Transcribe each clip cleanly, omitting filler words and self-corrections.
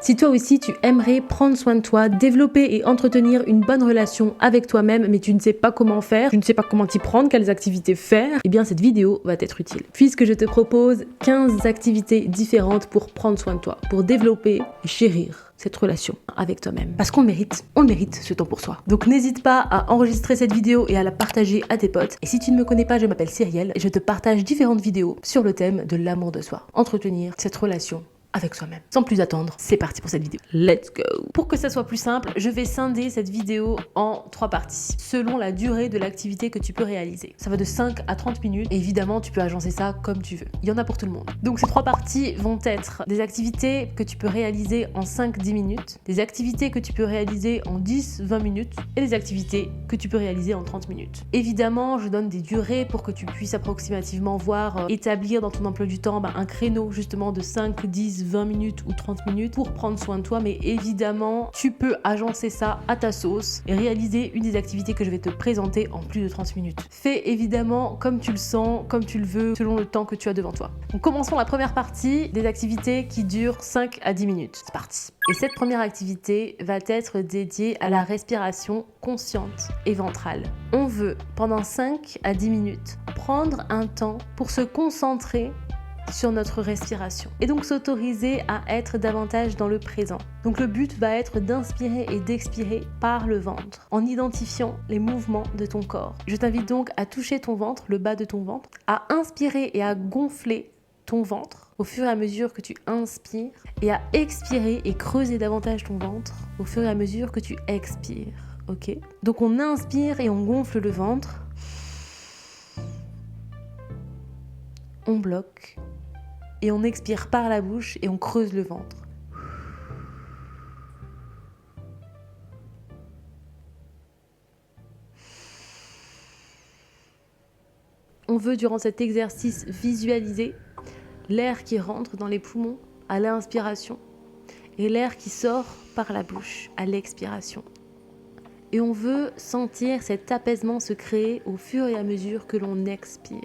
Si toi aussi tu aimerais prendre soin de toi, développer et entretenir une bonne relation avec toi-même, mais tu ne sais pas comment faire, tu ne sais pas comment t'y prendre, quelles activités faire, eh bien cette vidéo va t'être utile. Puisque je te propose 15 activités différentes pour prendre soin de toi, pour développer et chérir cette relation avec toi-même. Parce qu'on le mérite ce temps pour soi. Donc n'hésite pas à enregistrer cette vidéo et à la partager à tes potes. Et si tu ne me connais pas, je m'appelle Cyrielle et je te partage différentes vidéos sur le thème de l'amour de soi. Entretenir cette relation avec soi-même. Sans plus attendre, c'est parti pour cette vidéo. Let's go! Pour que ça soit plus simple, je vais scinder cette vidéo en 3 parties, selon la durée de l'activité que tu peux réaliser. Ça va de 5 à 30 minutes, et évidemment, tu peux agencer ça comme tu veux. Il y en a pour tout le monde. Donc ces 3 parties vont être des activités que tu peux réaliser en 5-10 minutes, des activités que tu peux réaliser en 10-20 minutes, et des activités que tu peux réaliser en 30 minutes. Évidemment, je donne des durées pour que tu puisses approximativement voir, établir dans ton emploi du temps un créneau justement de 5, 10, 20 minutes ou 30 minutes pour prendre soin de toi, mais évidemment tu peux agencer ça à ta sauce et réaliser une des activités que je vais te présenter en plus de 30 minutes. Fais évidemment comme tu le sens, comme tu le veux, selon le temps que tu as devant toi. Donc commençons la première partie des activités qui durent 5 à 10 minutes. C'est parti. Et cette première activité va être dédiée à la respiration consciente et ventrale. On veut pendant 5 à 10 minutes prendre un temps pour se concentrer sur notre respiration et donc s'autoriser à être davantage dans le présent. Donc le but va être d'inspirer et d'expirer par le ventre en identifiant les mouvements de ton corps. Je t'invite donc à toucher ton ventre, le bas de ton ventre, à inspirer et à gonfler ton ventre au fur et à mesure que tu inspires et à expirer et creuser davantage ton ventre au fur et à mesure que tu expires. Ok ? Donc on inspire et on gonfle le ventre. On bloque. Et on expire par la bouche et on creuse le ventre. On veut durant cet exercice visualiser l'air qui rentre dans les poumons à l'inspiration et l'air qui sort par la bouche à l'expiration. Et on veut sentir cet apaisement se créer au fur et à mesure que l'on expire.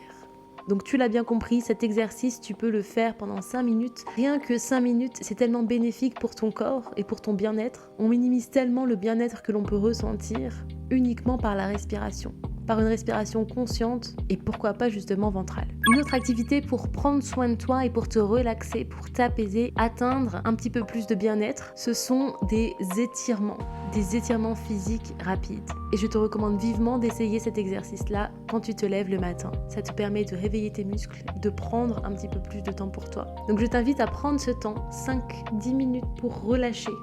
Donc tu l'as bien compris, cet exercice, tu peux le faire pendant 5 minutes. Rien que 5 minutes, c'est tellement bénéfique pour ton corps et pour ton bien-être. On minimise tellement le bien-être que l'on peut ressentir uniquement par la respiration. Par une respiration consciente et pourquoi pas justement ventrale. Une autre activité pour prendre soin de toi et pour te relaxer, pour t'apaiser, atteindre un petit peu plus de bien-être, ce sont des étirements physiques rapides. Et je te recommande vivement d'essayer cet exercice-là quand tu te lèves le matin. Ça te permet de réveiller tes muscles, de prendre un petit peu plus de temps pour toi. Donc je t'invite à prendre ce temps, 5-10 minutes pour relâcher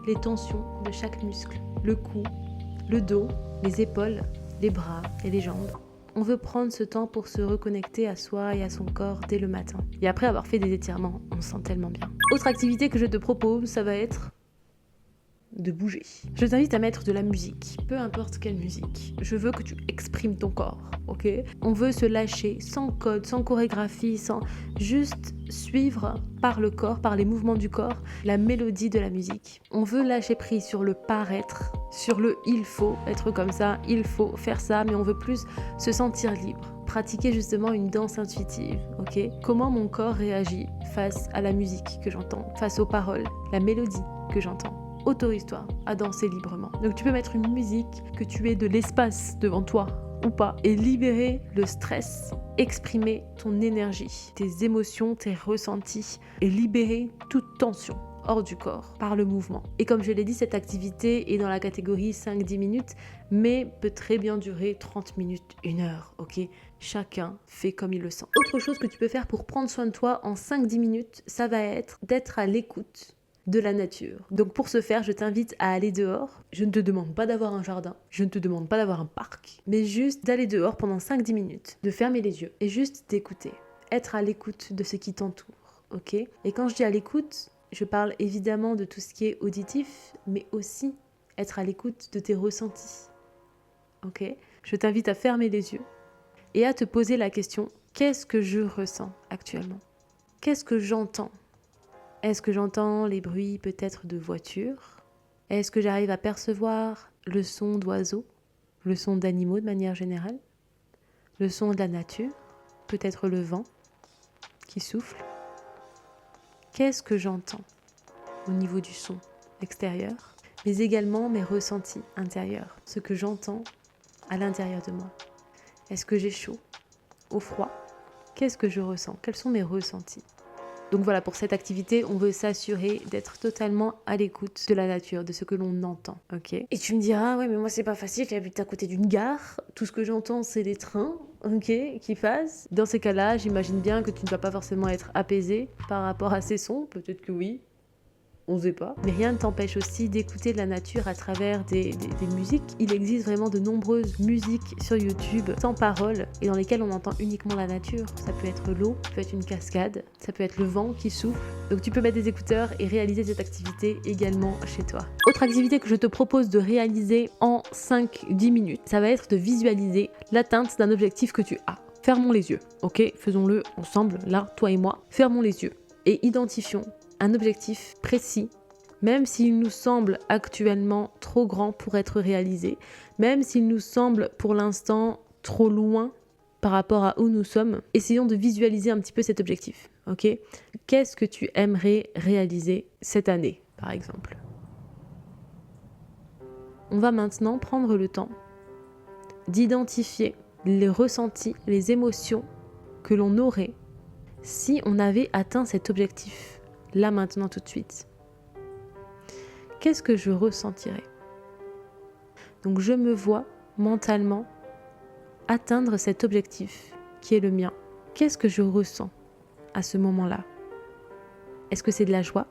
les tensions de chaque muscle, le cou, le dos, les épaules, les bras et les jambes. On veut prendre ce temps pour se reconnecter à soi et à son corps dès le matin. Et après avoir fait des étirements, on se sent tellement bien. Autre activité que je te propose, ça va être de bouger. Je t'invite à mettre de la musique, peu importe quelle musique. Je veux que tu exprimes ton corps, ok ? On veut se lâcher sans code, sans chorégraphie, sans juste suivre par le corps, par les mouvements du corps, la mélodie de la musique. On veut lâcher prise sur le paraître, sur le il faut être comme ça, il faut faire ça, mais on veut plus se sentir libre. Pratiquer justement une danse intuitive, ok ? Comment mon corps réagit face à la musique que j'entends, face aux paroles, la mélodie que j'entends. Autorise-toi à danser librement. Donc tu peux mettre une musique, que tu aies de l'espace devant toi ou pas, et libérer le stress, exprimer ton énergie, tes émotions, tes ressentis, et libérer toute tension hors du corps par le mouvement. Et comme je l'ai dit, cette activité est dans la catégorie 5-10 minutes, mais peut très bien durer 30 minutes, 1 heure, ok ? Chacun fait comme il le sent. Autre chose que tu peux faire pour prendre soin de toi en 5-10 minutes, ça va être d'être à l'écoute de la nature. Donc pour ce faire, je t'invite à aller dehors. Je ne te demande pas d'avoir un jardin, je ne te demande pas d'avoir un parc, mais juste d'aller dehors pendant 5-10 minutes, de fermer les yeux et juste d'écouter. Être à l'écoute de ce qui t'entoure, ok ? Et quand je dis à l'écoute, je parle évidemment de tout ce qui est auditif, mais aussi être à l'écoute de tes ressentis, ok ? Je t'invite à fermer les yeux et à te poser la question, qu'est-ce que je ressens actuellement ? Qu'est-ce que j'entends ? Est-ce que j'entends les bruits peut-être de voitures ? Est-ce que j'arrive à percevoir le son d'oiseaux, le son d'animaux de manière générale, le son de la nature, peut-être le vent qui souffle ? Qu'est-ce que j'entends ? au niveau du son extérieur, mais également mes ressentis intérieurs, ce que j'entends à l'intérieur de moi. Est-ce que j'ai chaud? Au froid? Qu'est-ce que je ressens? Quels sont mes ressentis? Donc voilà, pour cette activité, on veut s'assurer d'être totalement à l'écoute de la nature, de ce que l'on entend, ok? Et tu me diras, ouais, mais moi c'est pas facile, j'habite à côté d'une gare, tout ce que j'entends c'est les trains, ok, qui passent. Dans ces cas-là, j'imagine bien que tu ne vas pas forcément être apaisé par rapport à ces sons, peut-être que oui, on ne sait pas. Mais rien ne t'empêche aussi d'écouter de la nature à travers des musiques. Il existe vraiment de nombreuses musiques sur YouTube sans parole et dans lesquelles on entend uniquement la nature. Ça peut être l'eau, ça peut être une cascade, ça peut être le vent qui souffle. Donc tu peux mettre des écouteurs et réaliser cette activité également chez toi. Autre activité que je te propose de réaliser en 5-10 minutes, ça va être de visualiser l'atteinte d'un objectif que tu as. Fermons les yeux, ok? Faisons-le ensemble, là, toi et moi. Fermons les yeux et identifions un objectif précis, même s'il nous semble actuellement trop grand pour être réalisé, même s'il nous semble pour l'instant trop loin par rapport à où nous sommes, essayons de visualiser un petit peu cet objectif, ok? Qu'est-ce que tu aimerais réaliser cette année, par exemple? On va maintenant prendre le temps d'identifier les ressentis, les émotions que l'on aurait si on avait atteint cet objectif. Là, maintenant, tout de suite. Qu'est-ce que je ressentirais? Donc, je me vois mentalement atteindre cet objectif qui est le mien. Qu'est-ce que je ressens à ce moment-là? Est-ce que c'est de la joie?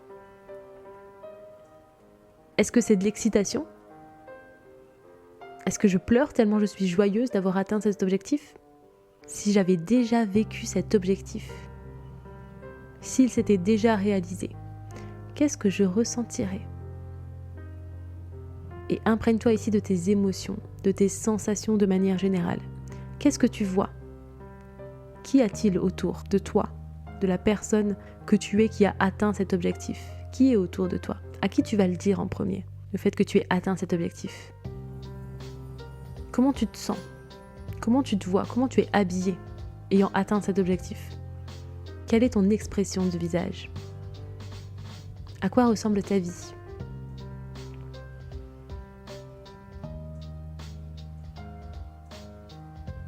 Est-ce que c'est de l'excitation? Est-ce que je pleure tellement je suis joyeuse d'avoir atteint cet objectif? Si j'avais déjà vécu cet objectif, s'il s'était déjà réalisé, qu'est-ce que je ressentirais? Et imprègne-toi ici de tes émotions, de tes sensations de manière générale. Qu'est-ce que tu vois? Qu'y a-t-il autour de toi, de la personne que tu es qui a atteint cet objectif? Qui est autour de toi? À qui tu vas le dire en premier, le fait que tu aies atteint cet objectif? Comment tu te sens? Comment tu te vois? Comment tu es habillé ayant atteint cet objectif? Quelle est ton expression de visage? À quoi ressemble ta vie?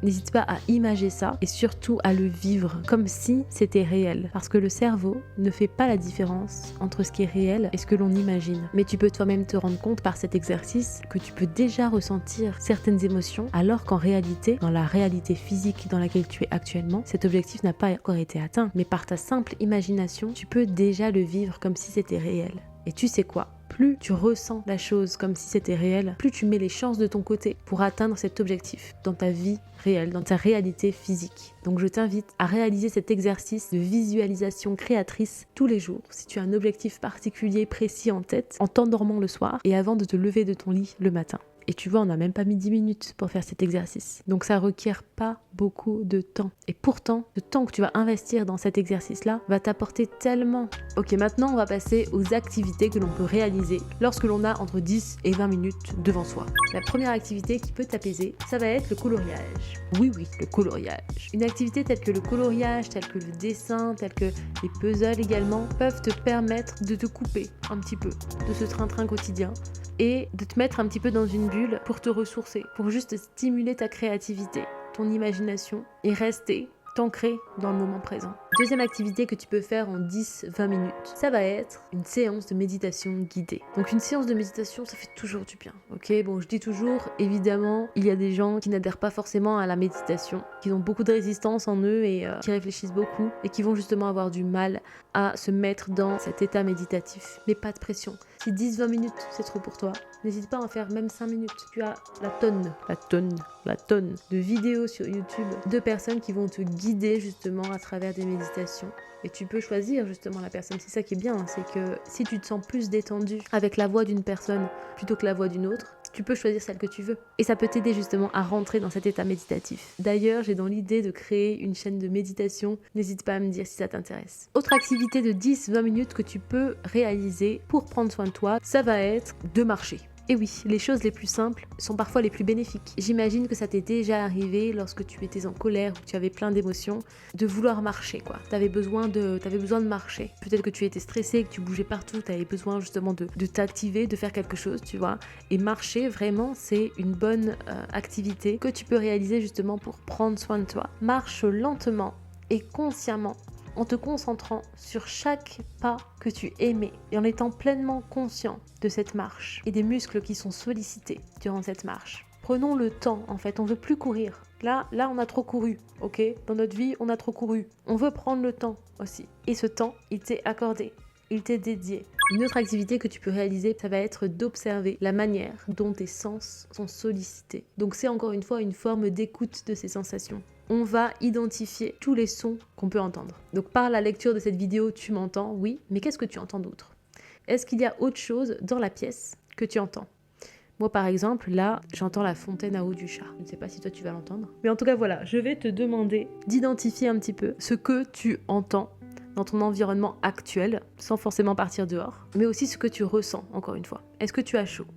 N'hésite pas à imager ça et surtout à le vivre comme si c'était réel. Parce que le cerveau ne fait pas la différence entre ce qui est réel et ce que l'on imagine. Mais tu peux toi-même te rendre compte par cet exercice que tu peux déjà ressentir certaines émotions alors qu'en réalité, dans la réalité physique dans laquelle tu es actuellement, cet objectif n'a pas encore été atteint. Mais par ta simple imagination, tu peux déjà le vivre comme si c'était réel. Et tu sais quoi? Plus tu ressens la chose comme si c'était réel, plus tu mets les chances de ton côté pour atteindre cet objectif dans ta vie réelle, dans ta réalité physique. Donc je t'invite à réaliser cet exercice de visualisation créatrice tous les jours. Si tu as un objectif particulier précis en tête, en t'endormant le soir et avant de te lever de ton lit le matin. Et tu vois, on n'a même pas mis 10 minutes pour faire cet exercice. Donc ça requiert pas beaucoup de temps. Et pourtant, le temps que tu vas investir dans cet exercice-là va t'apporter tellement. Ok, maintenant on va passer aux activités que l'on peut réaliser lorsque l'on a entre 10 et 20 minutes devant soi. La première activité qui peut t'apaiser, ça va être le coloriage. Oui, le coloriage. Une activité telle que le coloriage, telle que le dessin, telle que les puzzles également, peuvent te permettre de te couper un petit peu de ce train-train quotidien et de te mettre un petit peu dans une bulle pour te ressourcer, pour juste stimuler ta créativité, ton imagination et rester t'ancrer dans le moment présent. Deuxième activité que tu peux faire en 10-20 minutes, ça va être une séance de méditation guidée. Donc une séance de méditation, ça fait toujours du bien, ok? Bon, je dis toujours, évidemment, il y a des gens qui n'adhèrent pas forcément à la méditation, qui ont beaucoup de résistance en eux et qui réfléchissent beaucoup et qui vont justement avoir du mal à se mettre dans cet état méditatif. Mais pas de pression. Si 10-20 minutes, c'est trop pour toi, n'hésite pas à en faire même 5 minutes. Tu as la tonne de vidéos sur YouTube de personnes qui vont te guider justement à travers des méditations. Et tu peux choisir justement la personne. C'est ça qui est bien, c'est que si tu te sens plus détendu avec la voix d'une personne plutôt que la voix d'une autre, tu peux choisir celle que tu veux. Et ça peut t'aider justement à rentrer dans cet état méditatif. D'ailleurs, j'ai dans l'idée de créer une chaîne de méditation. N'hésite pas à me dire si ça t'intéresse. Autre activité de 10-20 minutes que tu peux réaliser pour prendre soin de toi, ça va être de marcher. Et oui, les choses les plus simples sont parfois les plus bénéfiques. J'imagine que ça t'est déjà arrivé lorsque tu étais en colère ou que tu avais plein d'émotions, de vouloir marcher quoi. T'avais besoin de marcher. Peut-être que tu étais stressé, que tu bougeais partout, t'avais besoin justement de t'activer, de faire quelque chose, tu vois. Et marcher, vraiment, c'est une bonne activité que tu peux réaliser justement pour prendre soin de toi. Marche lentement et consciemment, en te concentrant sur chaque pas que tu émets et en étant pleinement conscient de cette marche et des muscles qui sont sollicités durant cette marche. Prenons le temps, en fait, on veut plus courir. Là, on a trop couru, ok? Dans notre vie, on a trop couru. On veut prendre le temps aussi. Et ce temps, il t'est accordé, il t'est dédié. Une autre activité que tu peux réaliser, ça va être d'observer la manière dont tes sens sont sollicités. Donc c'est encore une fois une forme d'écoute de ces sensations. On va identifier tous les sons qu'on peut entendre. Donc par la lecture de cette vidéo, tu m'entends, oui, mais qu'est-ce que tu entends d'autre? Est-ce qu'il y a autre chose dans la pièce que tu entends? Moi par exemple, là, j'entends la fontaine à eau du chat. Je ne sais pas si toi tu vas l'entendre. Mais en tout cas voilà, je vais te demander d'identifier un petit peu ce que tu entends dans ton environnement actuel, sans forcément partir dehors, mais aussi ce que tu ressens, encore une fois. Est-ce que tu as chaud?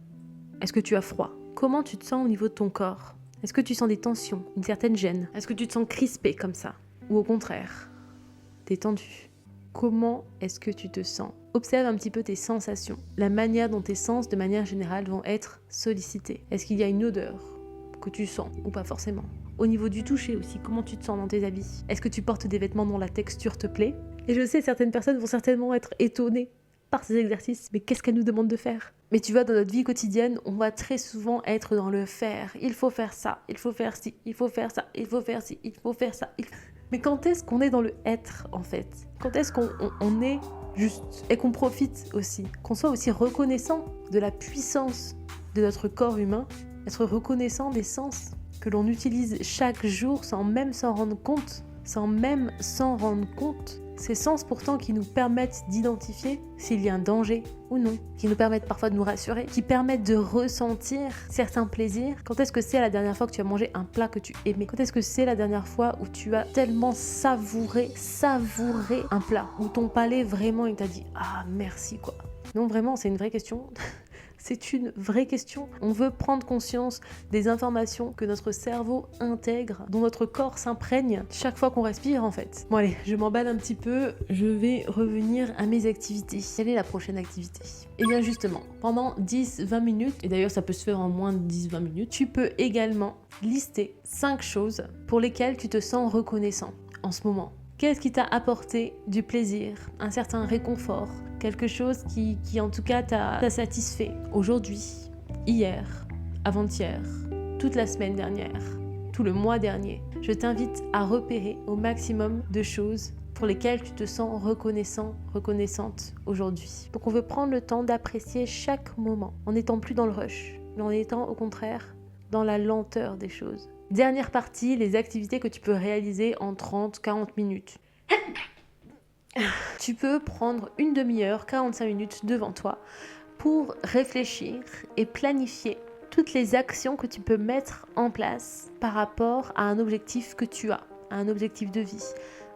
Est-ce que tu as froid? Comment tu te sens au niveau de ton corps? Est-ce que tu sens des tensions, une certaine gêne? Est-ce que tu te sens crispé comme ça? Ou au contraire, détendu? Comment est-ce que tu te sens? Observe un petit peu tes sensations, la manière dont tes sens, de manière générale, vont être sollicités. Est-ce qu'il y a une odeur que tu sens ou pas forcément? Au niveau du toucher aussi, comment tu te sens dans tes habits? Est-ce que tu portes des vêtements dont la texture te plaît? Et je sais, certaines personnes vont certainement être étonnées par ces exercices, mais qu'est-ce qu'elles nous demandent de faire? Mais tu vois, dans notre vie quotidienne, on va très souvent être dans le faire. Il faut faire ça, il faut faire ci, il faut faire ça, il faut faire ci, il faut faire ça. Mais quand est-ce qu'on est dans le être, en fait? Quand est-ce qu'on est juste et qu'on profite aussi? Qu'on soit aussi reconnaissant de la puissance de notre corps humain, être reconnaissant des sens que l'on utilise chaque jour sans même s'en rendre compte, Ces sens pourtant qui nous permettent d'identifier s'il y a un danger ou non, qui nous permettent parfois de nous rassurer, qui permettent de ressentir certains plaisirs. Quand est-ce que c'est la dernière fois que tu as mangé un plat que tu aimais? Quand est-ce que c'est la dernière fois où tu as tellement savouré un plat? Où ton palais vraiment il t'a dit « Ah merci quoi ». Non vraiment c'est une vraie question. C'est une vraie question. On veut prendre conscience des informations que notre cerveau intègre, dont notre corps s'imprègne chaque fois qu'on respire en fait. Bon allez, je m'emballe un petit peu, je vais revenir à mes activités. Quelle est la prochaine activité? Et bien justement, pendant 10-20 minutes, et d'ailleurs ça peut se faire en moins de 10-20 minutes, tu peux également lister 5 choses pour lesquelles tu te sens reconnaissant en ce moment. Qu'est-ce qui t'a apporté du plaisir, un certain réconfort, quelque chose qui en tout cas t'a satisfait aujourd'hui, hier, avant-hier, toute la semaine dernière, tout le mois dernier? Je t'invite à repérer au maximum de choses pour lesquelles tu te sens reconnaissant, reconnaissante aujourd'hui. Donc on veut prendre le temps d'apprécier chaque moment, en n'étant plus dans le rush, mais en étant au contraire dans la lenteur des choses. Dernière partie, les activités que tu peux réaliser en 30-40 minutes. Tu peux prendre une demi-heure, 45 minutes devant toi pour réfléchir et planifier toutes les actions que tu peux mettre en place par rapport à un objectif que tu as, à un objectif de vie,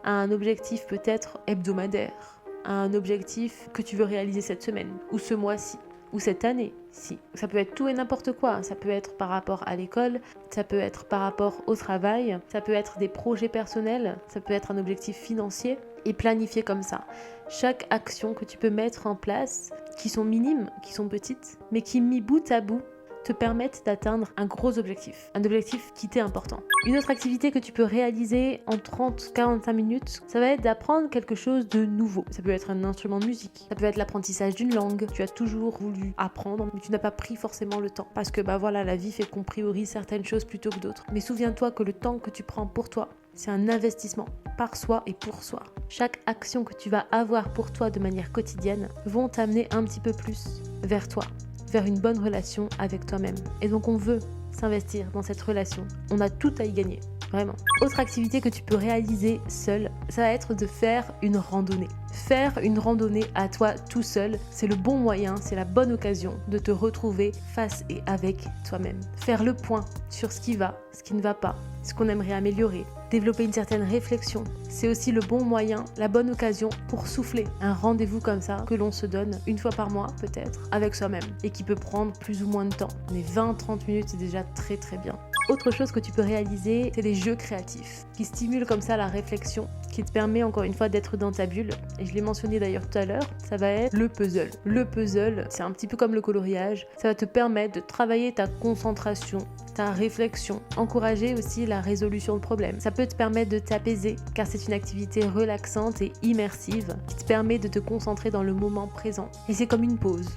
à un objectif peut-être hebdomadaire, à un objectif que tu veux réaliser cette semaine ou ce mois-ci. Ou cette année, si. Ça peut être tout et n'importe quoi. Ça peut être par rapport à l'école, ça peut être par rapport au travail, ça peut être des projets personnels, ça peut être un objectif financier et planifier comme ça. Chaque action que tu peux mettre en place, qui sont minimes, qui sont petites, mais qui mis bout à bout, te permettent d'atteindre un gros objectif, un objectif qui t'est important. Une autre activité que tu peux réaliser en 30-45 minutes, ça va être d'apprendre quelque chose de nouveau. Ça peut être un instrument de musique, ça peut être l'apprentissage d'une langue. Tu as toujours voulu apprendre, mais tu n'as pas pris forcément le temps. Parce que la vie fait qu'on priorise certaines choses plutôt que d'autres. Mais souviens-toi que le temps que tu prends pour toi, c'est un investissement par soi et pour soi. Chaque action que tu vas avoir pour toi de manière quotidienne vont t'amener un petit peu plus vers toi, vers une bonne relation avec toi-même. Et donc on veut s'investir dans cette relation. On a tout à y gagner, vraiment. Autre activité que tu peux réaliser seule, ça va être de faire une randonnée. Faire une randonnée à toi tout seul, c'est le bon moyen, c'est la bonne occasion de te retrouver face et avec toi-même. Faire le point sur ce qui va, ce qui ne va pas, ce qu'on aimerait améliorer. Développer une certaine réflexion, c'est aussi le bon moyen, la bonne occasion pour souffler. Un rendez-vous comme ça que l'on se donne une fois par mois peut-être avec soi-même et qui peut prendre plus ou moins de temps. Mais 20-30 minutes c'est déjà très très bien. Autre chose que tu peux réaliser, c'est des jeux créatifs qui stimulent comme ça la réflexion, qui te permet encore une fois d'être dans ta bulle. Et je l'ai mentionné d'ailleurs tout à l'heure, ça va être le puzzle. Le puzzle, c'est un petit peu comme le coloriage, ça va te permettre de travailler ta concentration, ta réflexion, encourager aussi la résolution de problèmes. Ça peut te permettre de t'apaiser car c'est une activité relaxante et immersive qui te permet de te concentrer dans le moment présent. Et c'est comme une pause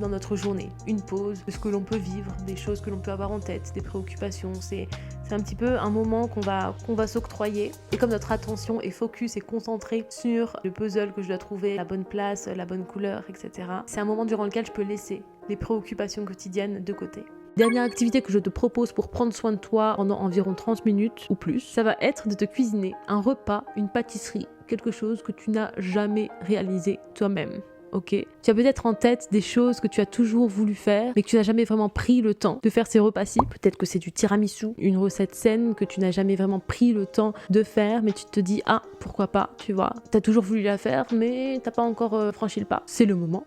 dans notre journée, une pause de ce que l'on peut vivre, des choses que l'on peut avoir en tête, des préoccupations. C'est un petit peu un moment qu'on va s'octroyer. Et comme notre attention est focus et concentrée sur le puzzle que je dois trouver, la bonne place, la bonne couleur, etc. C'est un moment durant lequel je peux laisser les préoccupations quotidiennes de côté. Dernière activité que je te propose pour prendre soin de toi pendant environ 30 minutes ou plus, ça va être de te cuisiner un repas, une pâtisserie, quelque chose que tu n'as jamais réalisé toi-même. Ok. Tu as peut-être en tête des choses que tu as toujours voulu faire, mais que tu n'as jamais vraiment pris le temps de faire ces repas-ci. Peut-être que c'est du tiramisu, une recette saine que tu n'as jamais vraiment pris le temps de faire, mais tu te dis ah pourquoi pas, tu vois. Tu as toujours voulu la faire, mais t'as pas encore franchi le pas. C'est le moment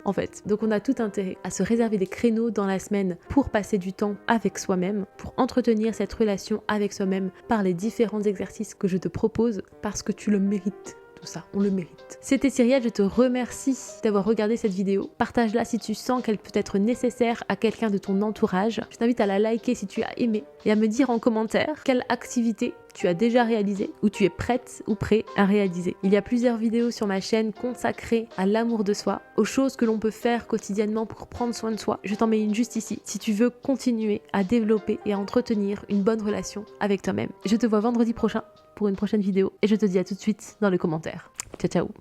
en fait. Donc on a tout intérêt à se réserver des créneaux dans la semaine pour passer du temps avec soi-même, pour entretenir cette relation avec soi-même par les différents exercices que je te propose, parce que tu le mérites. Ça, on le mérite. C'était Cyrielle, je te remercie d'avoir regardé cette vidéo. Partage-la si tu sens qu'elle peut être nécessaire à quelqu'un de ton entourage. Je t'invite à la liker si tu as aimé et à me dire en commentaire quelle activité tu as déjà réalisée ou tu es prête ou prêt à réaliser. Il y a plusieurs vidéos sur ma chaîne consacrées à l'amour de soi, aux choses que l'on peut faire quotidiennement pour prendre soin de soi. Je t'en mets une juste ici si tu veux continuer à développer et à entretenir une bonne relation avec toi-même. Je te vois vendredi prochain pour une prochaine vidéo et je te dis à tout de suite dans les commentaires. Ciao ciao.